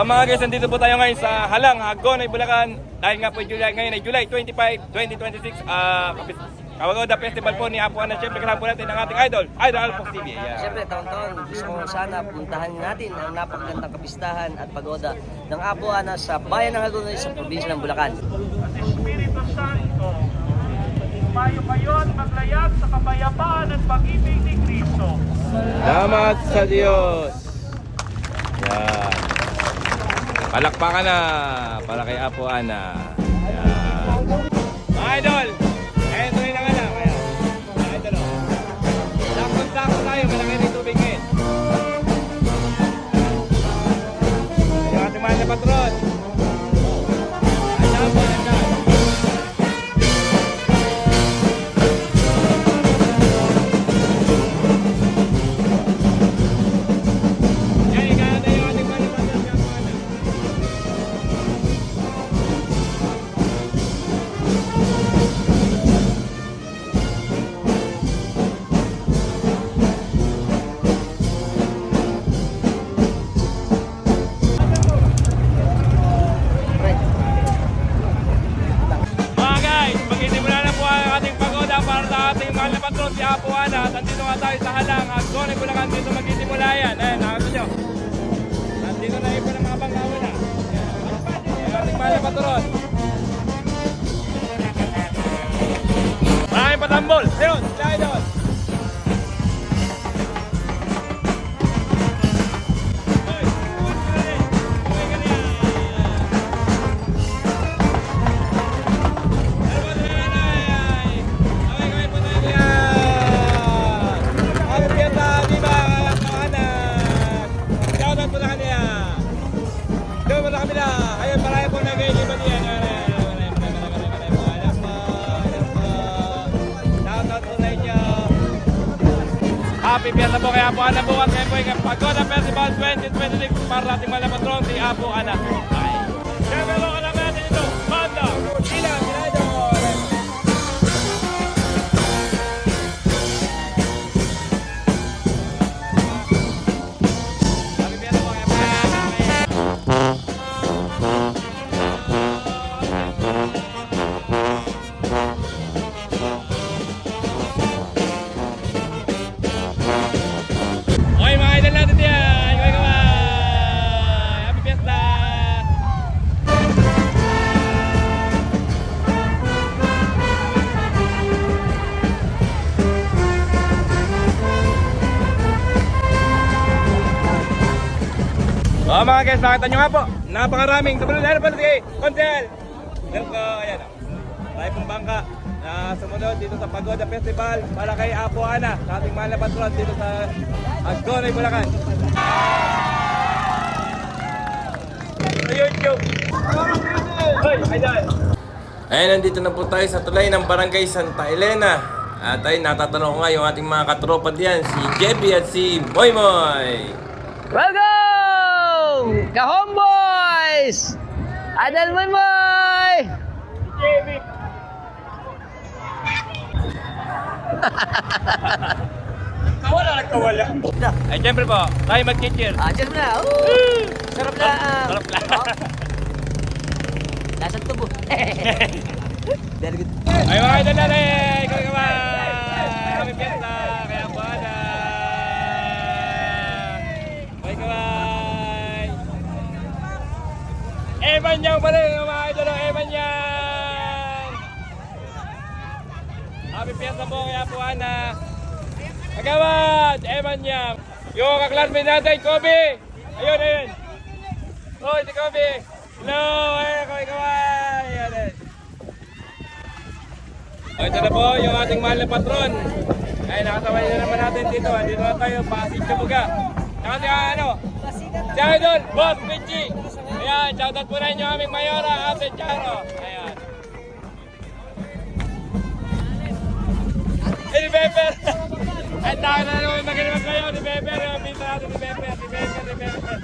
Mga guys, nandito po tayo ngayon sa Halang, Hagonoy, Bulacan. Dahil nga po ngayon ay July 25, 2026. Pagoda Festival po ni Apo Ana. Siyempre kasama po natin ang ating idol, Idol Alpox TV. Yeah. Siyempre, taon-taon, gusto ko sana puntahan natin ang napakagandang kapistahan at pagoda ng Apo Ana sa bayan ng Hagonoy sa probinsya ng Bulacan. At Espiritu Santo, mayo kayo at maglayag sa kapayapaan at pag-ibig ni Kristo. Salamat sa Diyos. Yan. Palakpakan na para kay Apo Ana. Yan. Mga idol, ayun tuloy na nga lang. Ayan. Mga idol, oh. Sakot-sakot tayo, malaki na yung tubig ngayon. Yung ating mahal na patron. Ayan po, ayan. Si Apo Ana, at nandito nga tayo sa Halang, Hagonoy, Bulacan. Dito magsisimula yan. Ayan, nakakita nyo. Nandito na ipo ng mga bangkawa na. Ayan, ating mahal na patron. Maraming patambol. Ayun, sila doon. Happy Pierre po kay Apo Ana bukas ngayon po yung Pagoda Festival 2026 para ating mahal na patron si Apo Ana. Siyempre po ka naman natin ito, Banda, Sila, Idol! Happy Pierre po kay Apo Ana. Okay mga idol natin yan! Happy Fiesta! Oh mga guys, nakita nyo nga po, napakaraming sumunod na pala si Konsel! Yan po, ayan. Tayo pong bangka na sumunod dito sa Pagoda Festival para kay Apo Ana, sa ating mahal na patron dito sa Hagonoy, Bulacan. Sa YouTube! Hoy, idol! Ayan, nandito na po tayo sa tulay ng Barangay Santa Elena. At ay natatanong ko nga yung ating mga katropa diyan, si Jeppy at si Moy Moy. Welcome! Ka-homeboys! Idol Moy! Jeppy! Kawala, nagkawala. Ay, siyempre po, tayo mag-cheer. Cheers na! Sarap na! Sarap lang. Lasang tubo. Very good. Ay, mga idol natin! Ikaw ka ba? Happy Fiesta! Kaya po na! Bye ka ba? Evan Yang pa rin, mga idol! Evan Yang! Happy Fiesta po kaya po Ana! Agawad! Evan Yang! Yung kaklasmate natin, Kobe! Ayun, ayun! Oh, si Kobe! Hello! Ayun, Kobe, kaway! Ayun, ayun! O, ito na po yung ating mahal na patron. Ay, nakasabay na naman natin dito. Dito na tayo, Pasig Kabuga. Saka si ano? Si Idol, Boss Pichi. Ayan, shoutout po rin yung aming Mayora, Ate Charo. Ayan. Ni Pepper! Ay, tayo na naman magandang kayo ni Pepper. Yung pita natin ni Pepper. Si Pepper.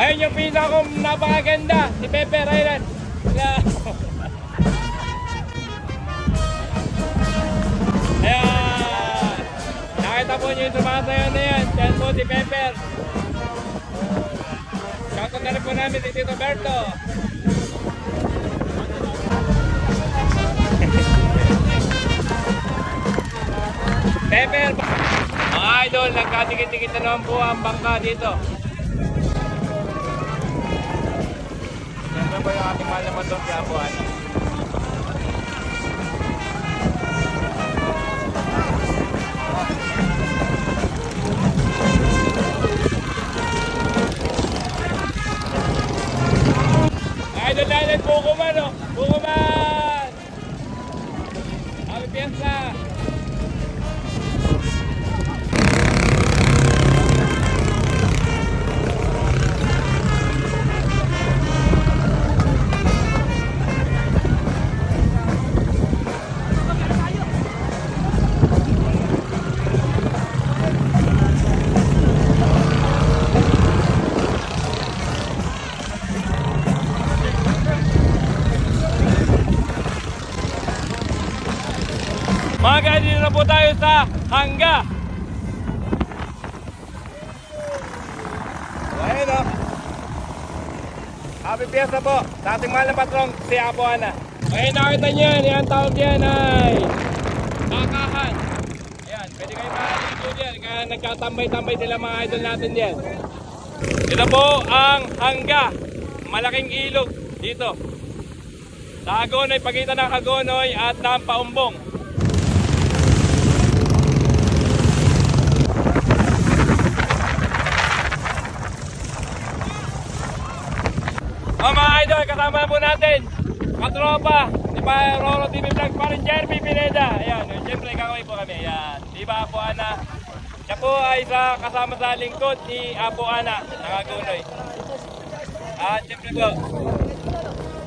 Ayun yung pita kong napakaganda. Si Pepper, ayun. Ayan. Nakita po nyo yung sumasayaw na yan. Yan po si Pepper. na rin po namin si Tito Berto. Pepper! Mga idol, nagkatikit-tikit na naman po ang bangka dito. Siyempre po yung ating mahal na matong si Apuan. Idol natin, Bukuman, oh! Bukuman! Happy Fiesta! Mga guys, dito na po tayo sa Hangga. Ayun o. Happy Fiesta po sa ating mahal na patrong si Apuana. Ayun, nakita nyo yan. Yan tawag yan ay bakahan. Ayan, pwede kayo makakito dyan. Kaya nagkatambay-tambay sila mga idol natin dyan. Ito po ang Hangga. Malaking ilog dito. Sa Hagonoy, pagitan ng Hagonoy at ng Paumbong. Oh, mga idol, kasama po natin katropa di ba Roro TV Vlog pa rin Jeremy Pineda. Ayan, siyempre kakaway po kami. Ayan, di ba Apuana? Siya po ay kasama sa lingkod ni Apuana ng Hagonoy. At siyempre po,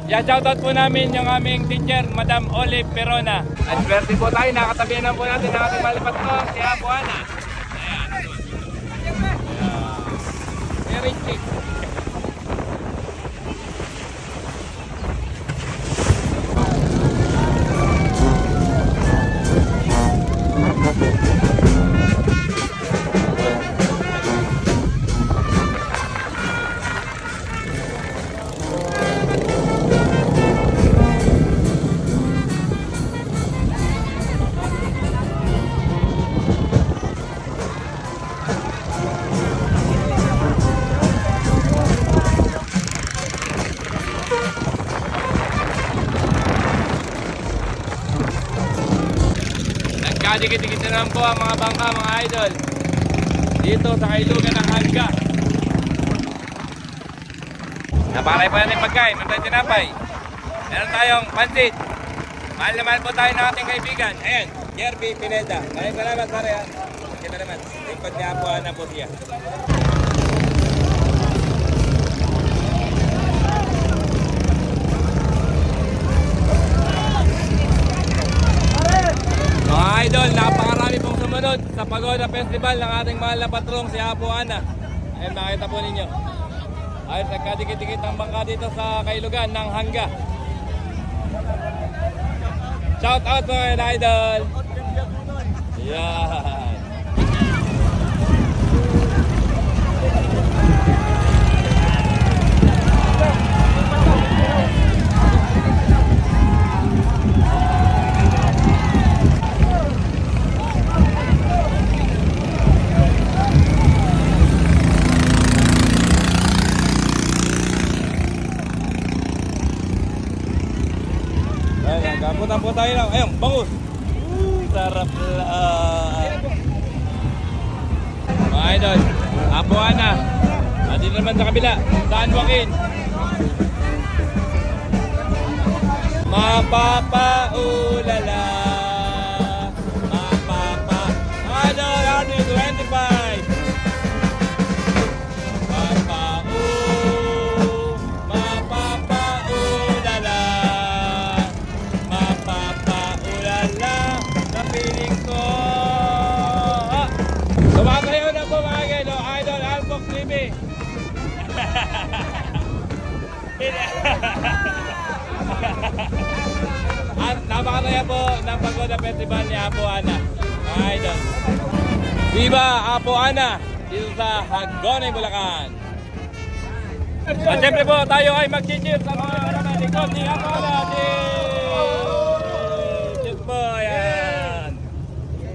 shoutout po namin yung aming teacher, Madam Olive Perona. At swerte po tayo, nakatabihan po natin ang ating malipat ko, si Apuana. Ayan. Very chic. Dikit-dikit na naman po ang mga bangka, mga idol dito sa kailugan ng Hangga. Napakalay po natin pagkain, meron tayong tinapay, meron tayong pansit. Mahal na mahal po tayo ng ating kaibigan. Ayan, Jeremy Pineda. Maraming salamat pare ha. Kita naman, lingkod niya po na po siya. Mga idol, napakarami pong sumunod sa Pagoda Festival ng ating mahal na patrong si Apuana. Ayun, makita po ninyo. Ayun, nagkadikit-dikit ang bangka dito sa kailugan ng Hangga. Shout out mga idol! Yan! Gamutan po tayo lang. Ayun, bangus. Sarap lang. Mga idol, Apuana. At dito naman sa kabila, San Joaquin. Mapapaulala. Mapapa. Idol, 125. Tumatayo na po mga gelo, Idol Albox TV. At napakataya po ng Pagoda Festival ni Apuana. Mga idol, Viva Apuana dito sa Hagonoy, Bulacan. At syempre po, tayo ay mag-cheer sa mga likod ni Apo Ana. Cheers po, ayan.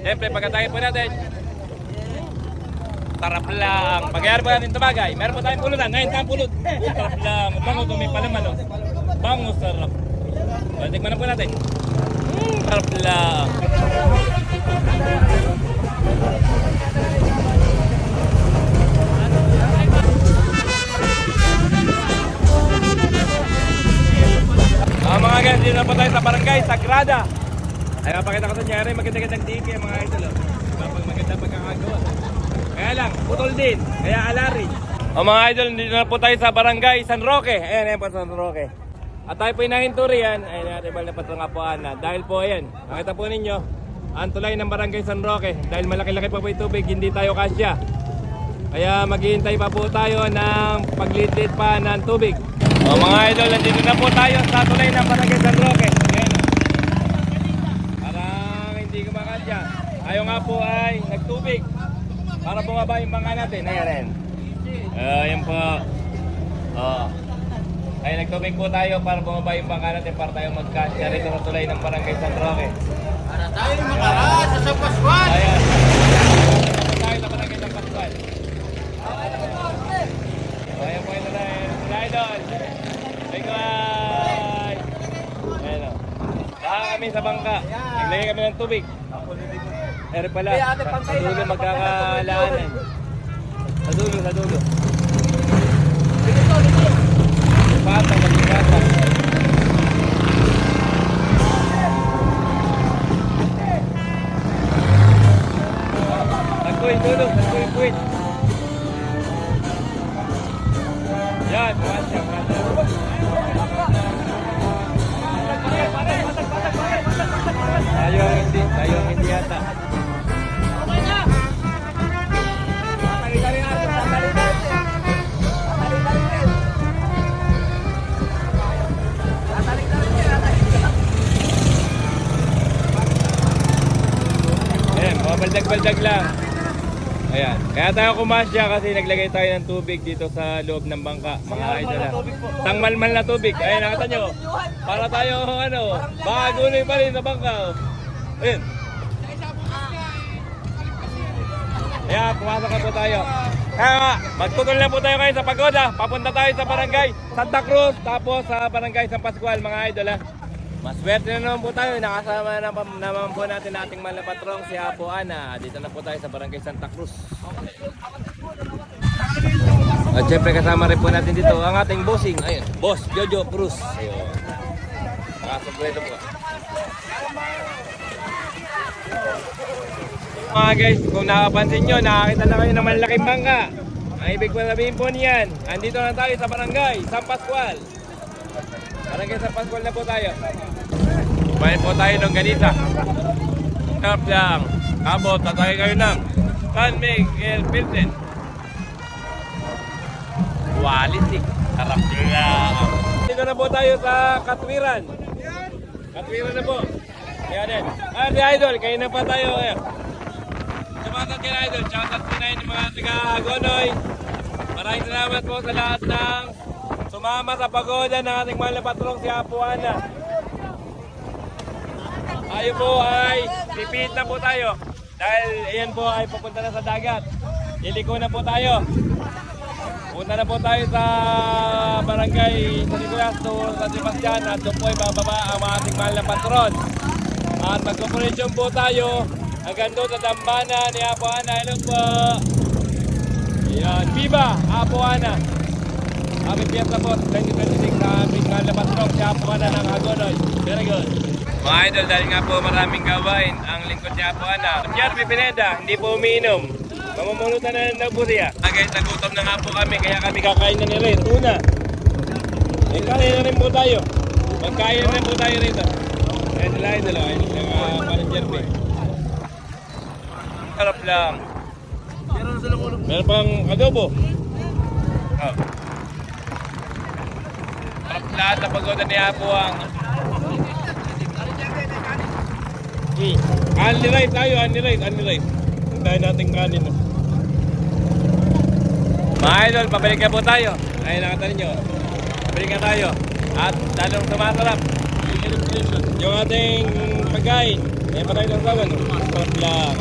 Siyempre, pagkatagin po natin, tarap lang. Pag-ayari po natin tumagay. Meron po tayong pulutan. Ngayon tayong pulot. Tarap lang. Bango kung may palaman. Oh. Bango, sarap. Tikman na po natin. Tarap lang. Mga guys, dito na po tayo sa Barangay Sagrada. Ay, mapakita ko sa inyo, maganda-gandang DK mga idol. Maganda pagkakagawa. Kaya lang, putol din. Kaya alarin. O mga idol, dito na po tayo sa Barangay San Roque. Ayan po San Roque. At tayo po inahinturi yan. Ayan natin balik na patrong Apuan na. Dahil po ayan, nakita po ninyo, ang tulay ng Barangay San Roque. Dahil malaki-laki pa po yung tubig, hindi tayo kasya. Kaya maghihintay pa po tayo ng paglitid pa ng tubig. O mga idol, nandito na po tayo sa tulay ng Barangay San Roque. Ayan. Parang hindi kumakasya. Tayo nga po ay nagtubig para bumaba yung bangka natin. Ayan. Ayan po. Ay nagtubig po tayo para bumaba yung bangka natin para tayo magkasya rito sa tulay ng Barangay San Roque. Para tayo makaraas sa San Pascual. Ayan. Tayo sa Barangay San Pascual. Ayan po ito na idol. Bye bye. Ayan o. Baka kami sa bangka. Naglagay kami ng tubig. Pero pala, sa dulo magkakalaanan. Sa dulo. Pata, magkikata. Tagpuin. Yan, masya. Tayo hindi yata. Ayan, mga baldag-baldag lang. Ayan, kaya tayo kumasya kasi naglagay tayo ng tubig dito sa loob ng bangka, mga idol. Tangmalmal na tubig. Ayan, nakita nyo. Para tayo, bakaguloy pa rin sa bangka. Ayan. Ayan, pumasok na po tayo. Kaya nga, magtutol na po tayo ngayon sa pagoda. Papunta tayo sa Barangay Santa Cruz, tapos sa Barangay San Pascual, mga idol. Maswerte na naman po tayo. Nakasama naman po natin ating malapatrong si Apo Ana. Dito na po tayo sa Barangay Santa Cruz. At syempre kasama rin po natin dito ang ating bossing. Ayun, Boss Jojo Cruz. Ayun. Nakasubredo po. Mga guys, kung nakapansin nyo, nakakita na kayo ng malaking bangka. Ang ibig ko sabihin po niyan, andito na tayo sa Barangay San Pascual. Barangay San Pascual na po tayo. Kumain po tayo ng ganita. Sarap lang. Kabot, tatay kayo ng San Miguel Pilsen. Quality. Sarap lang. Dito na po tayo sa Katwiran. Katwiran na po. Ayan din. Si Idol, kayo na pa tayo. Sumatat kayo Idol. Shoutout po na yun yung mga taga-Agonoy. Maraming salamat po sa lahat ng sumama sa pagoda ng ating mahal na patrong si Apo Ana. Tayo po ay pipit na po tayo. Dahil iyan po ay papunta na sa dagat. Iliko na po tayo. Punta na po tayo sa Barangay San Nicolas to San Sebastian at doon po ay bababa ang ating mahal na patron. At mag-operation po tayo hanggang doon sa dambana ni Apo Ana. Hello po. Yan. Viva Apo Ana. Happy Fiesta po 2026 sa aming mahal na patron si Apo Ana ng Agonoy. Very good. Mga idol, dahil nga po maraming gawain ang lingkod ni Apo Ana. Jeremy Pineda, hindi po umiinom. Mamamulutan na po siya. Guys, nagutom na nga po kami, kaya kami kakain na nila rin. Una, kain na rin po tayo. Magkain na rin po tayo rito. Ayan nila, idol. Ayan nila, parang Jeremy. Sarap lang. Meron pang adobo. Oh. Lahat na pagoda ni Apo ang Anli rice tayo, anli rice. Hintayin natin kanin. Mga idol, pabalik na po tayo. Ayun nakita ninyo. Balikan tayo. At lalong sumasarap. Yung ating pagkain. Ayan pa tayo ng sawan. Sarap lang.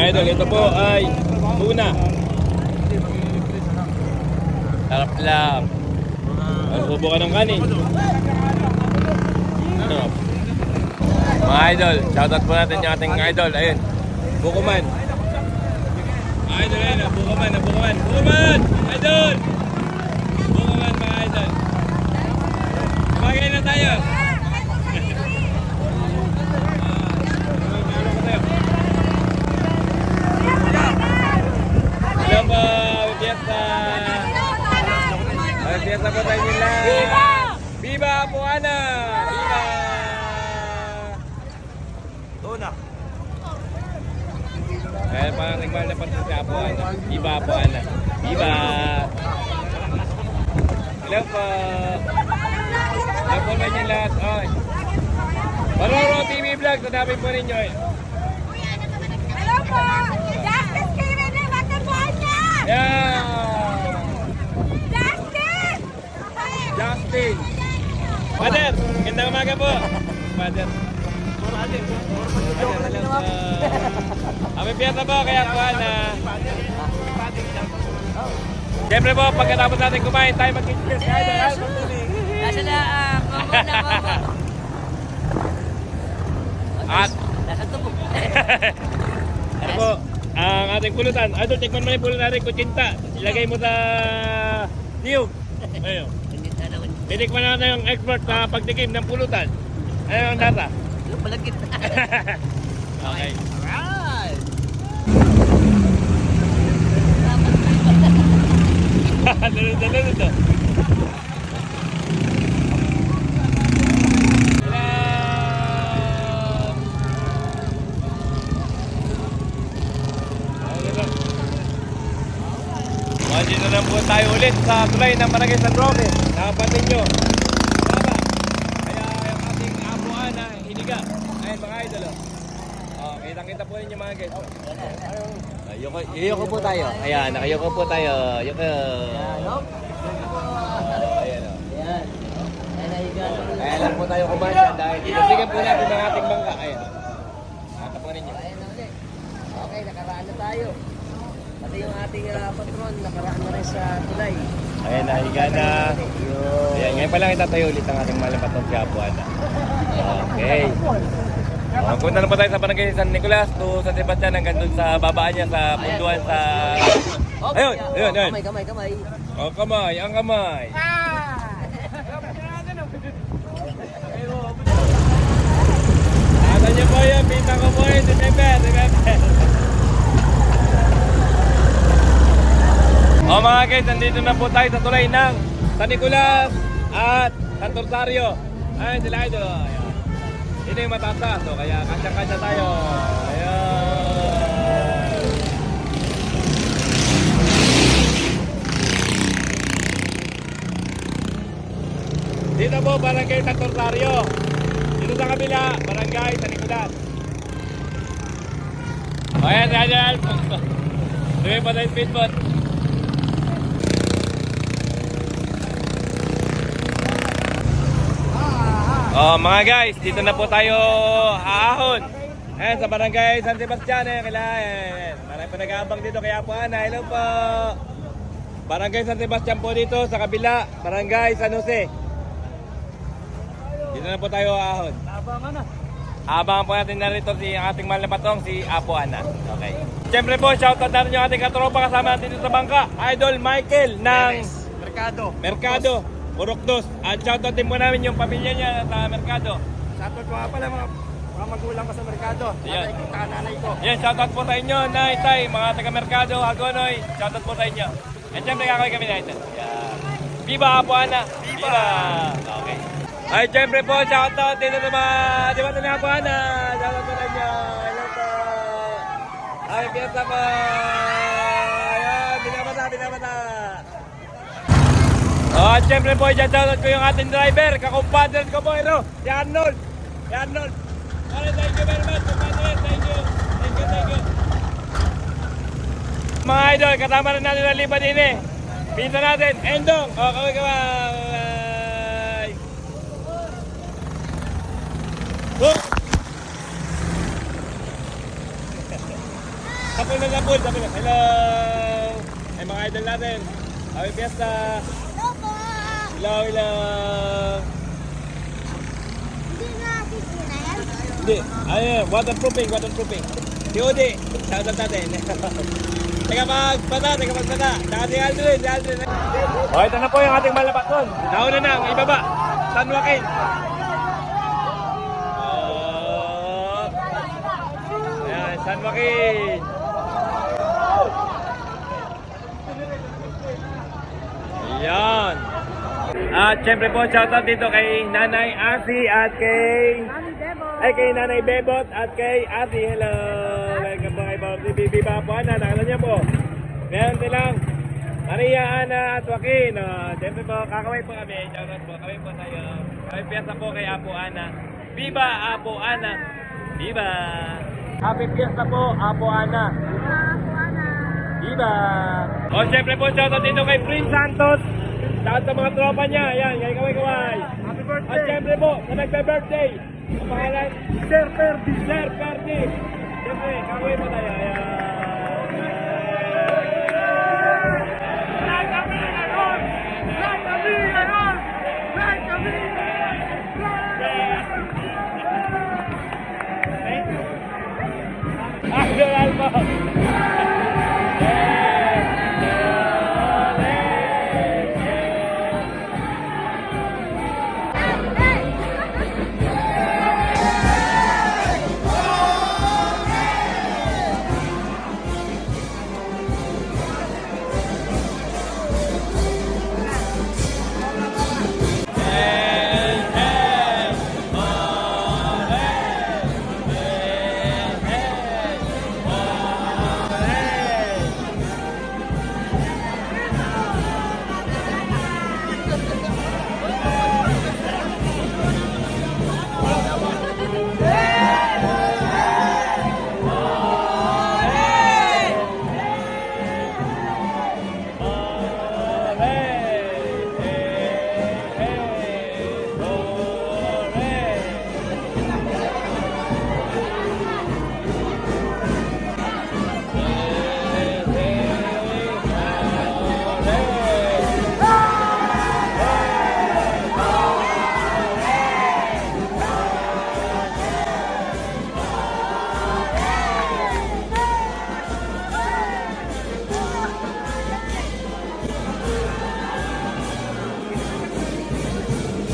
Idol, ito po ay tuna. Sarap lang. Magsubo ka ng kanin. Sarap. Mga idol, shoutout po natin yung ating idol. Ayun, Bukuman. Idol, ayun, Bukuman. Bukuman! Idol! Bukuman, mga idol. Kumakain na tayo. Hello po, Fiesta! Fiesta po tayo nila! Viva! Viva po, Ana! Viva! Tuna! Kaya parang nagmahal na parang si Apo Ana. Viva po, Ana! Viva! Hello po! Hello po naman yung lahat. Oy! Maroro TV Vlog, tadapin po ninyo eh. Hello po! Justice kay Rene Matabuanya! Yeah! Justice! Justin! Father! Gandang umaga po! Father! Kami piyata po, kaya po na. Siyempre po, pagkatapos natin kumain, tayo mag-cheers. Nasa na, Coco na Coco. At, Nasa tubo. ano po, ang ating pulutan. Idol, tikman mo na yung pulutan natin, kutsinta. Ilagay mo sa niyog. Ayun. Hindi na naman. Titikman natin yung expert sa pagtikim ng pulutan. Ano ang nasa? Yung palagkit na. Okay. Alright! Dalun ito. Dito na po tayo ulit sa tulay ng Barangay San Roque. Nakapansin nyo. Baba. Kaya yung ating apuan na hiniga. Ayun mga idol. Oh, kitang-kita po ninyo mga guys. Yoko po tayo. Ayan, nakayoko po tayo. Yoko. Ayan o. Ayan. Ayan lang po tayo kumasya dahil tinasigan po natin ng ating bangka. Ayan. Nakapo ninyo. Ayan na ulit. Okay, nakaraan na tayo. Pati yung ating patron, nakaraan na rin sa tulay. Ayan, nahiga na. Ayan, ngayon pa lang itatayo ulit ang ating malang patong kapuan. Okay. Punta na po tayo sa Barangay San Nicolas to San Sebastian hanggang dun sa babaan niya sa punduan sa... Ayun, ayun, ayun. Kamay. Oh, kamay, ang kamay. Ano niyo po yun? Pinta ko po yun. Remember. O mga guys, nandito na po tayo sa tulay ng San Nicolas at San Rosario. Ayun sila idol. Ayan. Ito yung mataas. So kaya kanya-kanya tayo. Ayan. Dito po, Barangay San Rosario. Dito sa kabila, Barangay San Nicolas. Ayan, ayan. Tuwing pa tayo speedboat. Oh, mga guys, dito na po tayo haahon. Ayan, sa Barangay San Sebastian, kailangan. Marami pa nag-aabang dito, kaya po, Ana. Hello po. Barangay San Sebastian po dito, sa kabila, Barangay San Jose. Dito na po tayo haahon. Abangan po natin narito si ating mahal na patong, si Apo Ana. Okay. Siyempre po, shoutout natin yung ating katropa kasama natin dito sa bangka. Idol Michael ng Mercado. Burokdos. At shoutout din po namin yung pamilya niya sa Mercado. Shoutout ko nga pala mga magulang ko sa merkado. Yan. Nanay ko. Yan, shoutout po sa inyo, Nay, Tay, mga taga-Mercado, Hagonoy. Shoutout po sa inyo. At siyempre kakaway kami na ito. Yan. Viva Apo Ana! Viva! Okay. Ay, siyempre po, shoutout dito sa mga diba ito ni Apo Ana. Shoutout po sa inyo. Hello po. Ay, piyesta po. Ayan, binabata. Oh, at syempre po, shoutout ko yung ating driver, kakumpadre ko po, si Arnold. Si Arnold. Alright, thank you very much, kumpadre. Thank you. Thank you, thank you. Mga idol, kasama rin natin ang liba din eh. Pinta natin, Endong. Oh, kaway. Hook! Tapos na lapod, tapos na. Hello! Ay mga idol natin. Happy Fiesta! Hello po! Hello, hello! Hindi na sisina yan? Hindi, ayun, waterproofing. Si Udi, shoutout natin. Teka magpata. Saka si Aldrin. O, ito na po yung ating malapat nun. Nauna na, ang ibaba. San Joaquin. Ayan, San Joaquin. Ayan. At syempre po, shoutout dito kay Nanay Asi at kay Nanay Bebot at kay Asi. Hello. Welcome po kay Bossy Bibi Papuana. Nakala niya po. Meron silang Maria, Ana at Joaquin. Syempre po, kakaway po kami. Shoutout po. Kami po tayo. Kami piyesta po kay Apo Ana. Viva Apo Ana. Viva. Happy Fiesta po, Apo Ana. Viva. O syempre po, shoutout dito kay Prince Santos. Lahat sa mga tropa niya. Ayan, kay kaway. Happy birthday. At syempre po, sa nagbe-birthday. Ang pangalan, Sir Ferdi. Siyempre, kaway mo tayo. Ayan. Actual po.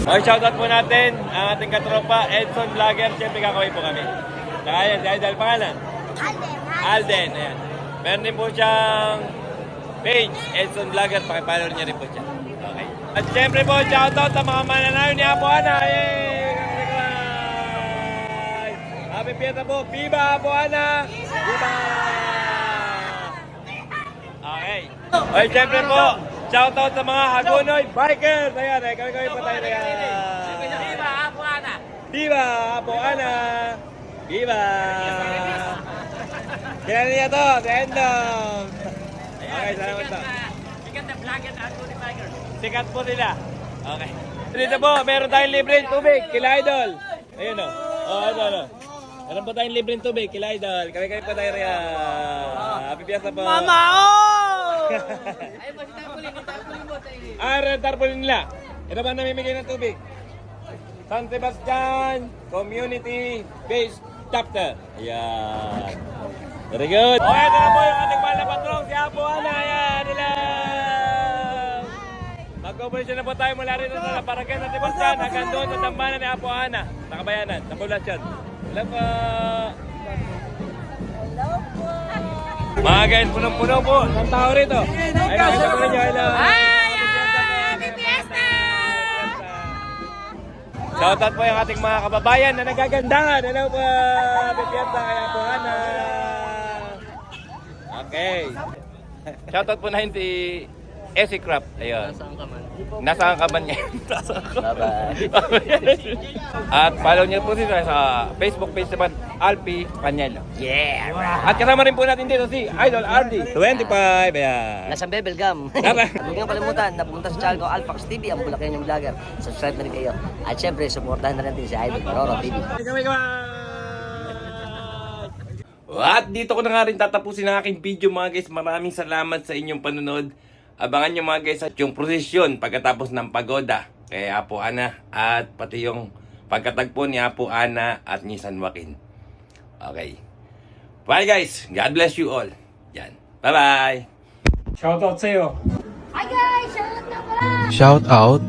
Okay, shoutout po natin ang ating katropa, Edson Vlogger. Siyempre kakaway po kami. Saka yan, si Idol pangalan? Alden, ayan. Meron din po siyang page, Edson Vlogger. Pakipollow niya rin po siya. Okay. At siyempre po, shoutout sa mga mananayo ni Apo Ana. Yay! Happy Fiesta po. Viva Apo Ana! Viva! Okay. Okay, siyempre po, shoutout sa mga Hagonoy Bikers! Ayan, kami po tayo na. Viva Apo Ana! Viva Apo Ana! Viva! Kailan niya to? Si Endong! Okay, salamat to. Sikat na vlogger at Tony Tiger. Sikat po nila. Okay. Dito po, meron tayong libreng tubig, kila Idol. Ayun o. Ano. Meron po tayong libreng tubig, kila Idol. Kami po tayo rin. Happy Fiesta po. Mama! Ay, masitapulin mo tayo. Red tarpaulin nila. Ito ba namimigay ng tubig? San Sebastian Community Based Chapter. Ayan. Very good. Okay, ito na po yung ating mahal na patrong, si Apo Ana. Ayan, nila. Mag-operation na po tayo mula rin sa Paraguay San Sebastian hanggang doon sa tambanan ni Apo Ana. Sa Kabayanan, sa Poblacion. Hello po. Mga guys, punong-puno po. Ang tao rito. Ay, nakita ko ninyo. Hello. Happy Fiesta! Shoutout po yung ating mga kababayan na nagagandahan. Hello po. Happy Fiesta kay Apo Ana. Okay. Shoutout po na si SC Craft. Ayun. Nasaan ka man yan? Nasaan ka? Bye-bye. At follow niyo po sila sa Facebook page naman, Alpi Panyelo. Yeah! At kasama rin po natin dito si Idol RD 25. Ayan. Nasa Bebelgam. Tama. Huwag niyong kalimutan na pumunta sa channel ko, Alpax TV, ang Bulacan yung vlogger. Subscribe na rin kayo. At syempre, supportahan na rin si Idol Maroro TV. At dito ko na nga rin tatapusin ang aking video mga guys. Maraming salamat sa inyong panunod. Abangan nyo mga guys at yung prosesyon pagkatapos ng pagoda kay Apo Ana at pati yung pagkatagpo ni Apo Ana at ni San Joaquin. Okay. Bye guys. God bless you all. Yan. Bye-bye. Shoutout sa'yo. Hi guys! Shout out na pala! Shout out